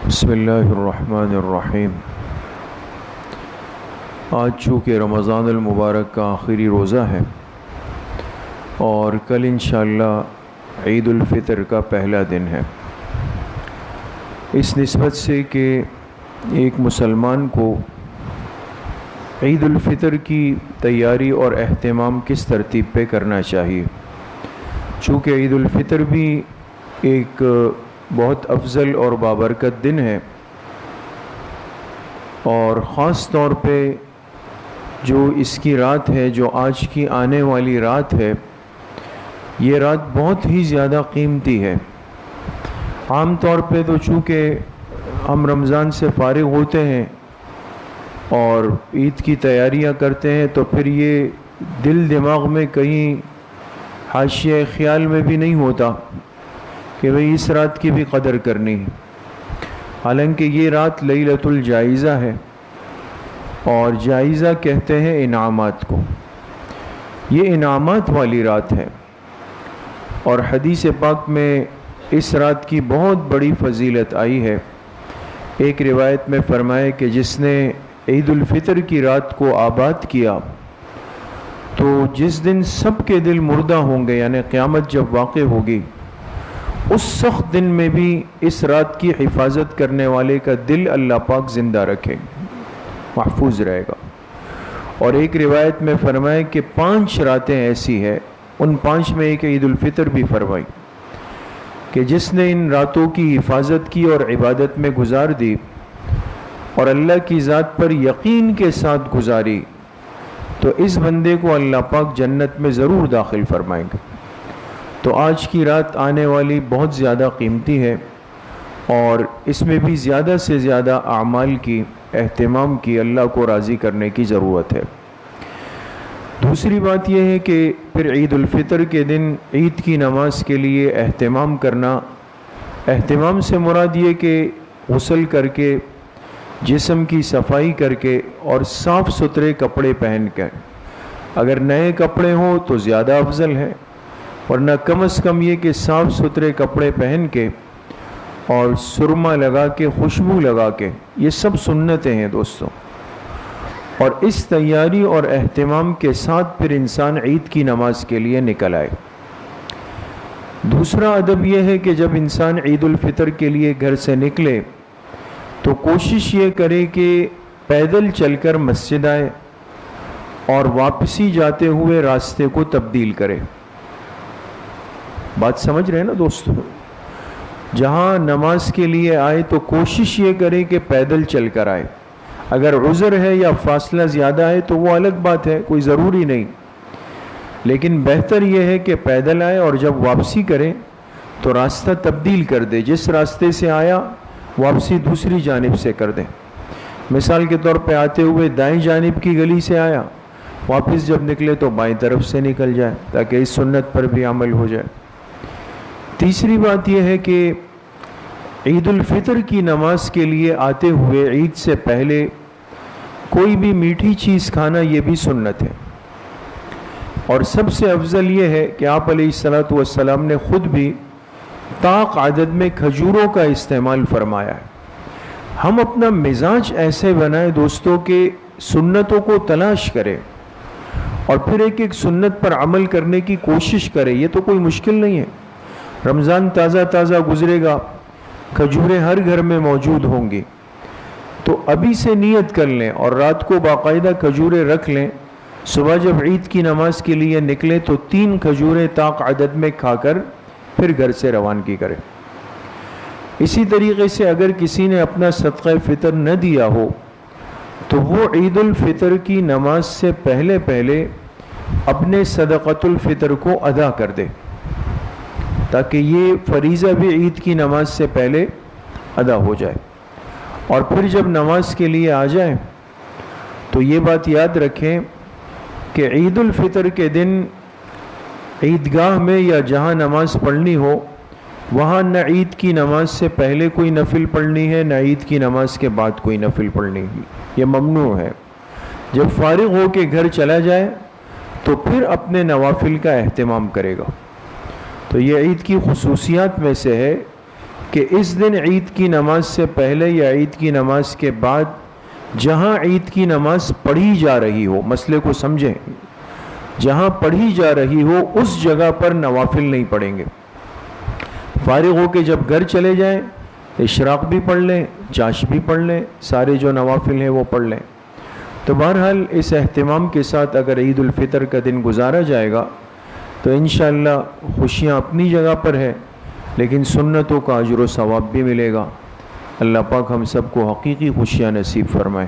بسم اللہ الرحمن الرحیم۔ آج چونکہ رمضان المبارک کا آخری روزہ ہے اور کل انشاءاللہ عید الفطر کا پہلا دن ہے، اس نسبت سے کہ ایک مسلمان کو عید الفطر کی تیاری اور اہتمام کس ترتیب پہ کرنا چاہیے، چونکہ عید الفطر بھی ایک بہت افضل اور بابرکت دن ہے، اور خاص طور پہ جو اس کی رات ہے، جو آج کی آنے والی رات ہے، یہ رات بہت ہی زیادہ قیمتی ہے۔ عام طور پہ تو چونکہ ہم رمضان سے فارغ ہوتے ہیں اور عید کی تیاریاں کرتے ہیں، تو پھر یہ دل دماغ میں کہیں حاشیہ خیال میں بھی نہیں ہوتا کہ بھئی اس رات کی بھی قدر کرنی ہے، حالانکہ یہ رات لیلۃ الجائزہ ہے، اور جائزہ کہتے ہیں انعامات کو، یہ انعامات والی رات ہے، اور حدیث پاک میں اس رات کی بہت بڑی فضیلت آئی ہے۔ ایک روایت میں فرمائے کہ جس نے عید الفطر کی رات کو آباد کیا تو جس دن سب کے دل مردہ ہوں گے، یعنی قیامت جب واقع ہوگی، اس سخت دن میں بھی اس رات کی حفاظت کرنے والے کا دل اللہ پاک زندہ رکھے، محفوظ رہے گا۔ اور ایک روایت میں فرمائے کہ 5 راتیں ایسی ہیں، ان 5 میں ایک عید الفطر بھی فرمائی کہ جس نے ان راتوں کی حفاظت کی اور عبادت میں گزار دی اور اللہ کی ذات پر یقین کے ساتھ گزاری، تو اس بندے کو اللہ پاک جنت میں ضرور داخل فرمائیں گے۔ تو آج کی رات آنے والی بہت زیادہ قیمتی ہے، اور اس میں بھی زیادہ سے زیادہ اعمال کی، اہتمام کی، اللہ کو راضی کرنے کی ضرورت ہے۔ دوسری بات یہ ہے کہ پھر عید الفطر کے دن عید کی نماز کے لیے اہتمام کرنا، اہتمام سے مراد یہ کہ غسل کر کے، جسم کی صفائی کر کے اور صاف ستھرے کپڑے پہن کر، اگر نئے کپڑے ہوں تو زیادہ افضل ہے، ورنہ کم از کم یہ کہ صاف ستھرے کپڑے پہن کے اور سرما لگا کے، خوشبو لگا کے، یہ سب سنتیں ہیں دوستوں، اور اس تیاری اور اہتمام کے ساتھ پھر انسان عید کی نماز کے لیے نکل آئے۔ دوسرا ادب یہ ہے کہ جب انسان عید الفطر کے لیے گھر سے نکلے تو کوشش یہ کرے کہ پیدل چل کر مسجد آئے اور واپسی جاتے ہوئے راستے کو تبدیل کرے۔ بات سمجھ رہے ہیں نا دوستو؟ جہاں نماز کے لیے آئے تو کوشش یہ کرے کہ پیدل چل کر آئے، اگر عذر ہے یا فاصلہ زیادہ ہے تو وہ الگ بات ہے، کوئی ضروری نہیں، لیکن بہتر یہ ہے کہ پیدل آئے اور جب واپسی کرے تو راستہ تبدیل کر دے، جس راستے سے آیا واپسی دوسری جانب سے کر دیں۔ مثال کے طور پہ آتے ہوئے دائیں جانب کی گلی سے آیا، واپس جب نکلے تو بائیں طرف سے نکل جائے، تاکہ اس سنت پر بھی عمل ہو جائے۔ تیسری بات یہ ہے کہ عید الفطر کی نماز کے لیے آتے ہوئے عید سے پہلے کوئی بھی میٹھی چیز کھانا، یہ بھی سنت ہے، اور سب سے افضل یہ ہے کہ آپ علیہ الصلوۃ والسلام نے خود بھی طاق عدد میں کھجوروں کا استعمال فرمایا ہے۔ ہم اپنا مزاج ایسے بنائیں دوستوں کہ سنتوں کو تلاش کریں اور پھر ایک ایک سنت پر عمل کرنے کی کوشش کریں، یہ تو کوئی مشکل نہیں ہے۔ رمضان تازہ تازہ گزرے گا، کھجوریں ہر گھر میں موجود ہوں گی، تو ابھی سے نیت کر لیں اور رات کو باقاعدہ کھجوریں رکھ لیں، صبح جب عید کی نماز کے لیے نکلیں تو 3 کھجوریں طاق عدد میں کھا کر پھر گھر سے روانگی کریں۔ اسی طریقے سے اگر کسی نے اپنا صدقہ فطر نہ دیا ہو تو وہ عید الفطر کی نماز سے پہلے اپنے صدقۃ الفطر کو ادا کر دے، تاکہ یہ فریضہ بھی عید کی نماز سے پہلے ادا ہو جائے، اور پھر جب نماز کے لیے آ جائیں تو یہ بات یاد رکھیں کہ عید الفطر کے دن عیدگاہ میں یا جہاں نماز پڑھنی ہو، وہاں نہ عید کی نماز سے پہلے کوئی نفل پڑھنی ہے، نہ عید کی نماز کے بعد کوئی نفل پڑھنی ہے، یہ ممنوع ہے۔ جب فارغ ہو کے گھر چلا جائے تو پھر اپنے نوافل کا اہتمام کرے گا۔ تو یہ عید کی خصوصیات میں سے ہے کہ اس دن عید کی نماز سے پہلے یا عید کی نماز کے بعد جہاں عید کی نماز پڑھی جا رہی ہو، مسئلے کو سمجھیں، جہاں پڑھی جا رہی ہو اس جگہ پر نوافل نہیں پڑھیں گے۔ فارغ ہو کے جب گھر چلے جائیں اشراق بھی پڑھ لیں، چاش بھی پڑھ لیں، سارے جو نوافل ہیں وہ پڑھ لیں۔ تو بہرحال اس اہتمام کے ساتھ اگر عید الفطر کا دن گزارا جائے گا تو انشاءاللہ خوشیاں اپنی جگہ پر ہے، لیکن سنتوں کا اجر و ثواب بھی ملے گا۔ اللہ پاک ہم سب کو حقیقی خوشیاں نصیب فرمائے۔